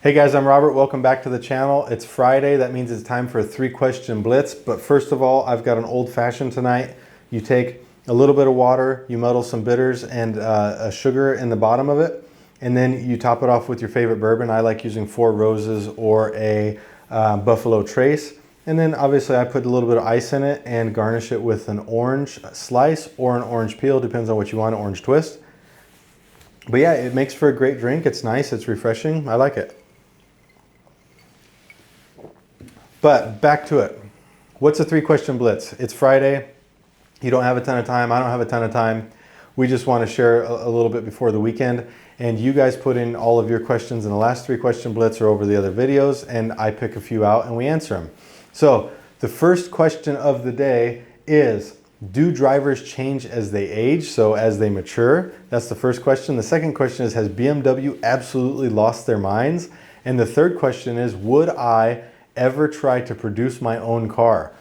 Hey guys, I'm Robert. Welcome back to the channel. It's Friday. That means it's time for a 3-question blitz. But first of all, I've got an old fashioned tonight. You take a little bit of water, you muddle some bitters and a sugar in the bottom of it, and then you top it off with your favorite bourbon. I like using Four Roses or a Buffalo Trace. And then obviously I put a little bit of ice in it and garnish it with an orange slice or an orange peel, depends on what you want, an orange twist. But yeah, it makes for a great drink. It's nice, it's refreshing. I like it. But back to it. What's a 3-question blitz? It's Friday. You don't have a ton of time. I don't have a ton of time. We just want to share a little bit before the weekend. And you guys put in all of your questions in the last 3-question blitz or over the other videos, and I pick a few out and we answer them. So the first question of the day is, do drivers change as they age, so as they mature? That's the first question. The second question is, has BMW absolutely lost their minds? And the third question is, would I ever try to produce my own car?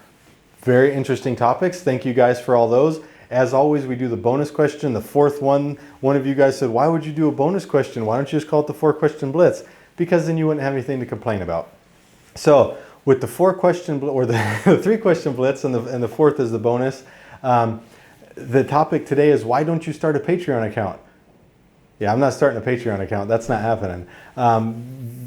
Very interesting topics. Thank you guys for all those. As always, we do the bonus question. The fourth one of you guys said, why would you do a bonus question? Why don't you just call it the 4-question blitz? Because then you wouldn't have anything to complain about. So with the 4-question or the 3-question blitz and the fourth is the bonus, the topic today is, why don't you start a Patreon account? Yeah, I'm not starting a Patreon account. That's not happening.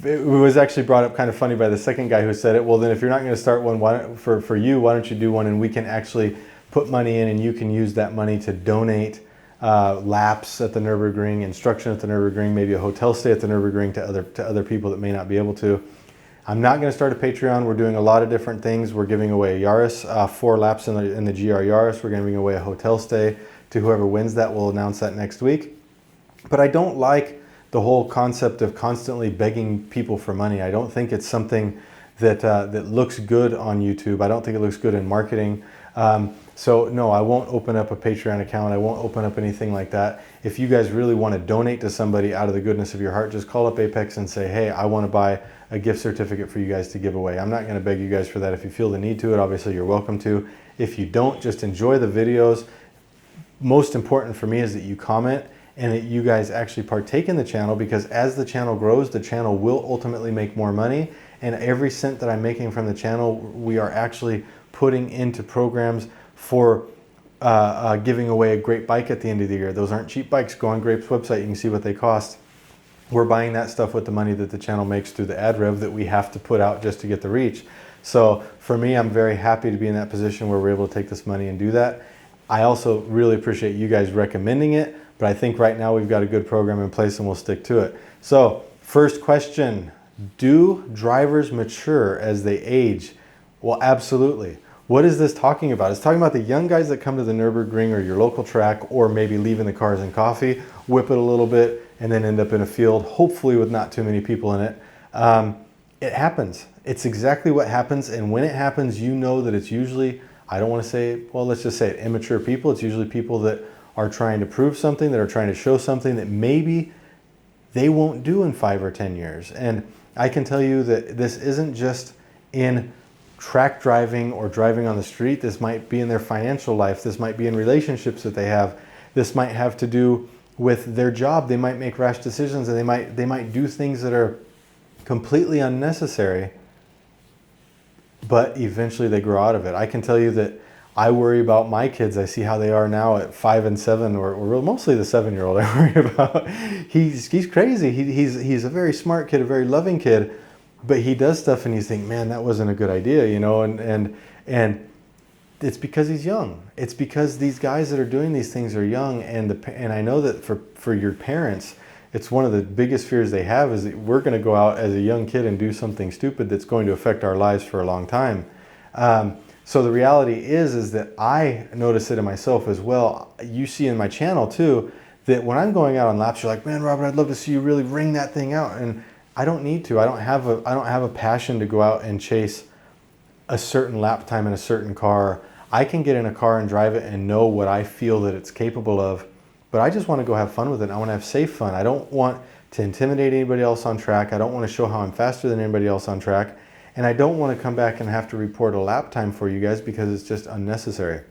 It was actually brought up kind of funny by the second guy who said it. Well, then if you're not going to start one, why don't you do one, and we can actually put money in and you can use that money to donate laps at the Nürburgring, instruction at the Nürburgring, maybe a hotel stay at the Nürburgring to other people that may not be able to. I'm not going to start a Patreon. We're doing a lot of different things. We're giving away a Yaris, 4 laps in the GR Yaris. We're giving away a hotel stay to whoever wins that. We'll announce that next week. But I don't like the whole concept of constantly begging people for money. I don't think it's something that looks good on YouTube. I don't think it looks good in marketing. So no, I won't open up a Patreon account. I won't open up anything like that. If you guys really want to donate to somebody out of the goodness of your heart, just call up Apex and say, hey, I want to buy a gift certificate for you guys to give away. I'm not going to beg you guys for that. If you feel the need to it, obviously you're welcome to. If you don't, just enjoy the videos. Most important for me is that you comment and that you guys actually partake in the channel, because as the channel grows, the channel will ultimately make more money. And every cent that I'm making from the channel, we are actually putting into programs for giving away a great bike at the end of the year. Those aren't cheap bikes. Go on Grape's website, you can see what they cost. We're buying that stuff with the money that the channel makes through the ad rev that we have to put out just to get the reach. So for me, I'm very happy to be in that position where we're able to take this money and do that. I also really appreciate you guys recommending it, but I think right now we've got a good program in place and we'll stick to it. So first question, do drivers mature as they age? Well, absolutely. What is this talking about? It's talking about the young guys that come to the Nürburgring or your local track, or maybe leaving the cars and coffee, whip it a little bit, and then end up in a field, hopefully with not too many people in it. It happens. It's exactly what happens. And when it happens, you know that it's usually, I don't want to say, well, let's just say it, immature people. It's usually people that are trying to prove something, that are trying to show something that maybe they won't do in 5 or 10 years. And I can tell you that this isn't just in track driving or driving on the street. This might be in their financial life. This might be in relationships that they have. This might have to do with their job. They might make rash decisions, and they might do things that are completely unnecessary, but eventually they grow out of it. I can tell you that I worry about my kids. I see how they are now at 5 and 7, or mostly the 7-year-old I worry about. He's crazy. He's a very smart kid, a very loving kid, but he does stuff and you think, man, that wasn't a good idea, you know, and it's because he's young. It's because these guys that are doing these things are young, and I know that for your parents, it's one of the biggest fears they have is that we're going to go out as a young kid and do something stupid that's going to affect our lives for a long time. So the reality is that I notice it in myself as well. You see in my channel too, that when I'm going out on laps, you're like, man, Robert, I'd love to see you really wring that thing out. And I don't need to. I don't have a passion to go out and chase a certain lap time in a certain car. I can get in a car and drive it and know what I feel that it's capable of, but I just want to go have fun with it. I want to have safe fun. I don't want to intimidate anybody else on track. I don't want to show how I'm faster than anybody else on track. And I don't want to come back and have to report a lap time for you guys, because it's just unnecessary.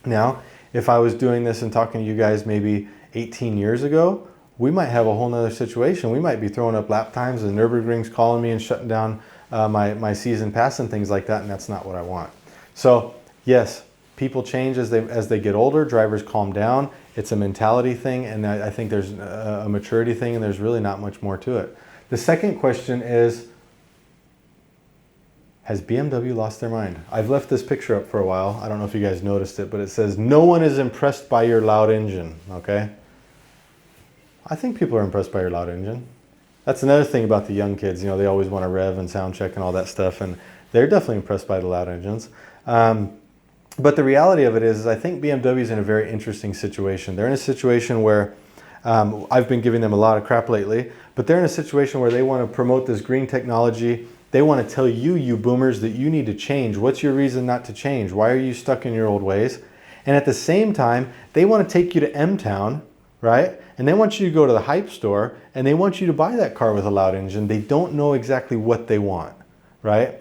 Now, if I was doing this and talking to you guys maybe 18 years ago, we might have a whole nother situation. We might be throwing up lap times and Nürburgring's calling me and shutting down my season pass and things like that, and that's not what I want. So yes, people change as they get older. Drivers calm down. It's a mentality thing, and I think there's a maturity thing, and there's really not much more to it. The second question is, has BMW lost their mind? I've left this picture up for a while. I don't know if you guys noticed it, but it says, no one is impressed by your loud engine, okay? I think people are impressed by your loud engine. That's another thing about the young kids. You know, they always want to rev and sound check and all that stuff, and they're definitely impressed by the loud engines. But the reality of it is I think BMW is in a very interesting situation. They're in a situation where I've been giving them a lot of crap lately, but they're in a situation where they want to promote this green technology. They want to tell you, you boomers, that you need to change. What's your reason not to change? Why are you stuck in your old ways? And at the same time, they want to take you to M-Town, right? And they want you to go to the hype store, and they want you to buy that car with a loud engine. They don't know exactly what they want, right?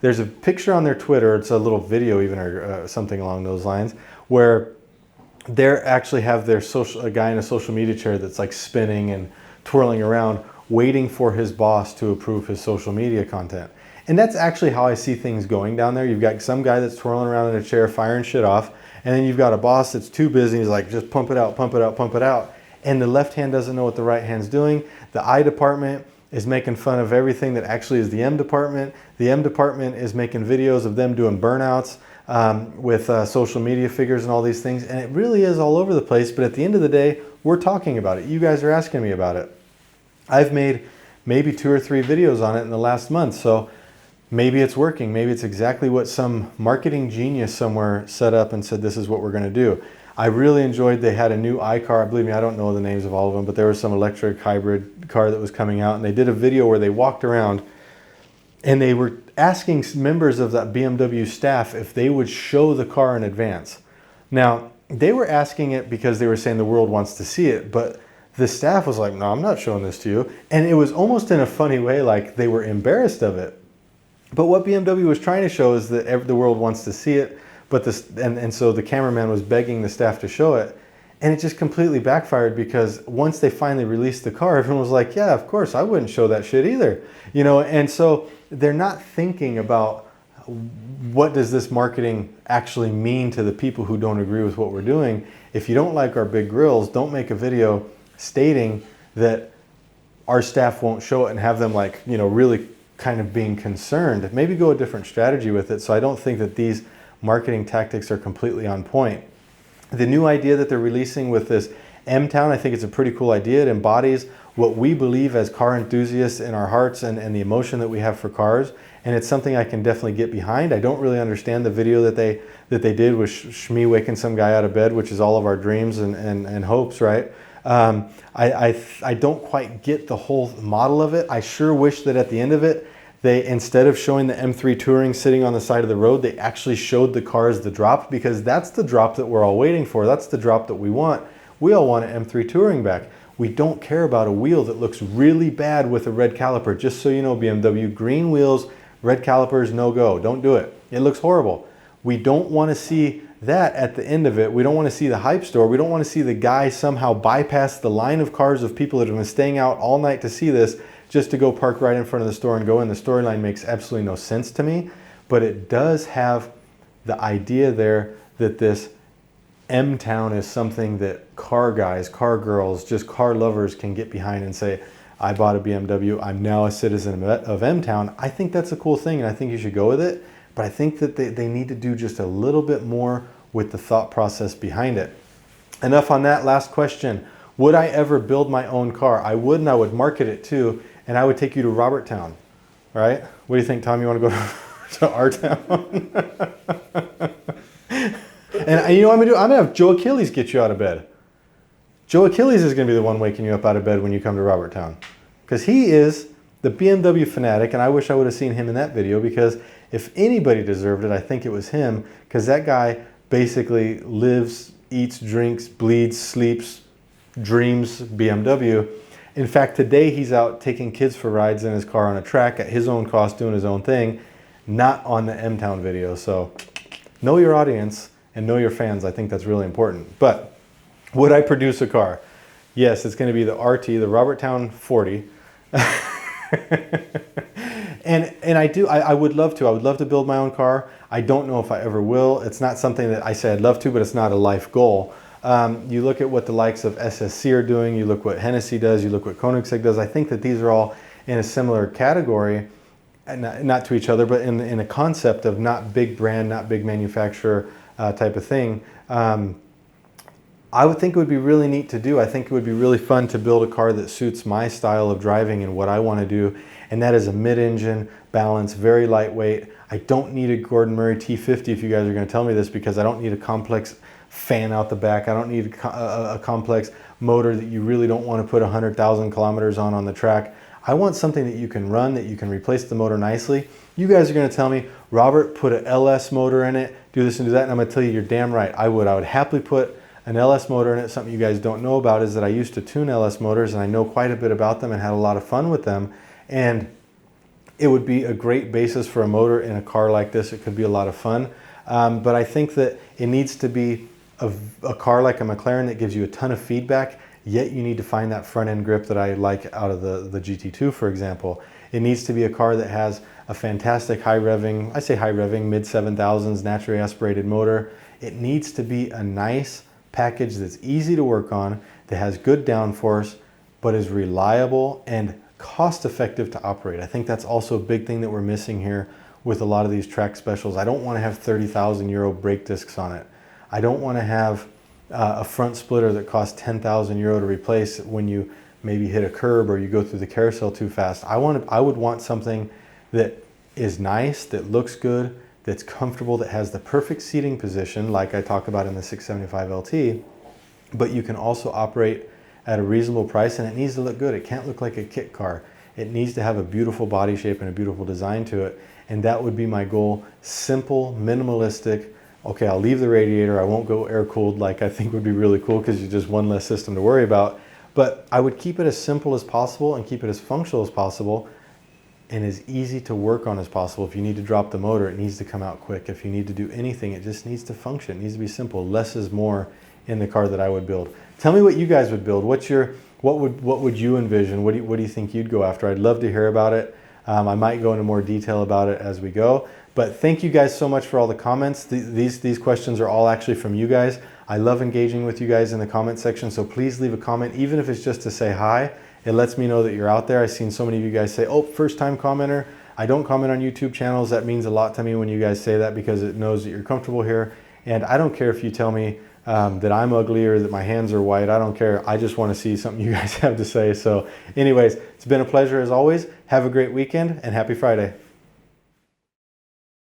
There's a picture on their Twitter, it's a little video even, or something along those lines, where they actually have a guy in a social media chair that's like spinning and twirling around, waiting for his boss to approve his social media content. And that's actually how I see things going down there. You've got some guy that's twirling around in a chair, firing shit off, and then you've got a boss that's too busy. He's like, just pump it out, pump it out, pump it out. And the left hand doesn't know what the right hand's doing. The I department is making fun of everything that actually is the M department. The M department is making videos of them doing burnouts with social media figures and all these things. And it really is all over the place. But at the end of the day, we're talking about it. You guys are asking me about it. I've made maybe 2 or 3 videos on it in the last month. So maybe it's working. Maybe it's exactly what some marketing genius somewhere set up and said, this is what we're going to do. I really enjoyed, they had a new iCar. Believe me, I don't know the names of all of them, but there was some electric hybrid car that was coming out, and they did a video where they walked around and they were asking members of that BMW staff if they would show the car in advance. Now, they were asking it because they were saying the world wants to see it, but the staff was like, no, I'm not showing this to you. And it was almost in a funny way, like they were embarrassed of it. But what BMW was trying to show is that the world wants to see it, but so the cameraman was begging the staff to show it. And it just completely backfired, because once they finally released the car, everyone was like, yeah, of course, I wouldn't show that shit either. You know, and so they're not thinking about what does this marketing actually mean to the people who don't agree with what we're doing. If you don't like our big grills, don't make a video stating that our staff won't show it and have them like, you know, really kind of being concerned. Maybe go a different strategy with it. So I don't think that these marketing tactics are completely on point. The new idea that they're releasing with this M-Town, I think it's a pretty cool idea. It embodies what we believe as car enthusiasts in our hearts and the emotion that we have for cars. And it's something I can definitely get behind. I don't really understand the video that they did with Shmi waking some guy out of bed, which is all of our dreams and hopes, right? I don't quite get the whole model of it. I sure wish that at the end of it, they, instead of showing the M3 Touring sitting on the side of the road, they actually showed the car as the drop, because that's the drop that we're all waiting for. That's the drop that we want. We all want an M3 Touring back. We don't care about a wheel that looks really bad with a red caliper. Just so you know, BMW, green wheels, red calipers, no go. Don't do it. It looks horrible. We don't want to see that at the end of it. We don't want to see the hype store. We don't want to see the guy somehow bypass the line of cars of people that have been staying out all night to see this, just to go park right in front of the store and go in. The storyline makes absolutely no sense to me, but it does have the idea there that this M-Town is something that car guys, car girls, just car lovers can get behind and say, I bought a BMW, I'm now a citizen of M-Town. I think that's a cool thing, and I think you should go with it, but I think that they need to do just a little bit more with the thought process behind it. Enough on that. Last question. Would I ever build my own car? I would, and I would market it too, and I would take you to Roberttown, right? What do you think, Tom? You want to go to our town? And you know what I'm going to do? I'm going to have Joe Achilles get you out of bed. Joe Achilles is going to be the one waking you up out of bed when you come to Roberttown, because he is the BMW fanatic, and I wish I would have seen him in that video, because if anybody deserved it, I think it was him, because that guy basically lives, eats, drinks, bleeds, sleeps, dreams BMW. In fact, today he's out taking kids for rides in his car on a track at his own cost, doing his own thing, not on the M-Town video. So know your audience and know your fans. I think that's really important. But would I produce a car? Yes, it's going to be the RT, the Roberttown 40. And I would love to. I would love to build my own car. I don't know if I ever will. It's not something that I say I'd love to, but it's not a life goal. You look at what the likes of SSC are doing, you look what Hennessy does, you look what Koenigsegg does. I think that these are all in a similar category, not to each other, but in a concept of not big brand, not big manufacturer type of thing. I would think it would be really neat to do. I think it would be really fun to build a car that suits my style of driving and what I want to do. And that is a mid-engine, balanced, very lightweight. I don't need a Gordon Murray T50 if you guys are going to tell me this, because I don't need a complex fan out the back. I don't need a complex motor that you really don't want to put 100,000 kilometers on the track. I want something that you can run, that you can replace the motor nicely. You guys are going to tell me, Robert, put an LS motor in it, do this and do that. And I'm going to tell you, you're damn right. I would happily put an LS motor in it. Something you guys don't know about is that I used to tune LS motors, and I know quite a bit about them and had a lot of fun with them. And it would be a great basis for a motor in a car like this. It could be a lot of fun. But I think that it needs to be a car like a McLaren that gives you a ton of feedback, yet you need to find that front end grip that I like out of the GT2, for example. It needs to be a car that has a fantastic high revving, I say high revving, mid 7,000s naturally aspirated motor. It needs to be a nice package that's easy to work on, that has good downforce, but is reliable and cost effective to operate. I think that's also a big thing that we're missing here with a lot of these track specials. I don't want to have 30,000 euro brake discs on it. I don't want to have a front splitter that costs 10,000 euro to replace when you maybe hit a curb or you go through the carousel too fast. I would want something that is nice, that looks good, that's comfortable, that has the perfect seating position like I talk about in the 675 LT, but you can also operate at a reasonable price, and it needs to look good. It can't look like a kit car. It needs to have a beautiful body shape and a beautiful design to it, and that would be my goal. Simple, minimalistic. Okay, I'll leave the radiator. I won't go air-cooled, like I think would be really cool, because you're just one less system to worry about. But I would keep it as simple as possible and keep it as functional as possible and as easy to work on as possible. If you need to drop the motor, it needs to come out quick. If you need to do anything, it just needs to function. It needs to be simple. Less is more in the car that I would build. Tell me what you guys would build. What would you envision? What do you think you'd go after? I'd love to hear about it. I might go into more detail about it as we go. But thank you guys so much for all the comments. These questions are all actually from you guys. I love engaging with you guys in the comment section, so please leave a comment, even if it's just to say hi. It lets me know that you're out there. I've seen so many of you guys say, oh, first time commenter. I don't comment on YouTube channels. That means a lot to me when you guys say that, because it knows that you're comfortable here. And I don't care if you tell me that I'm ugly or that my hands are white. I don't care. I just want to see something you guys have to say. So anyways, it's been a pleasure as always. Have a great weekend and happy Friday.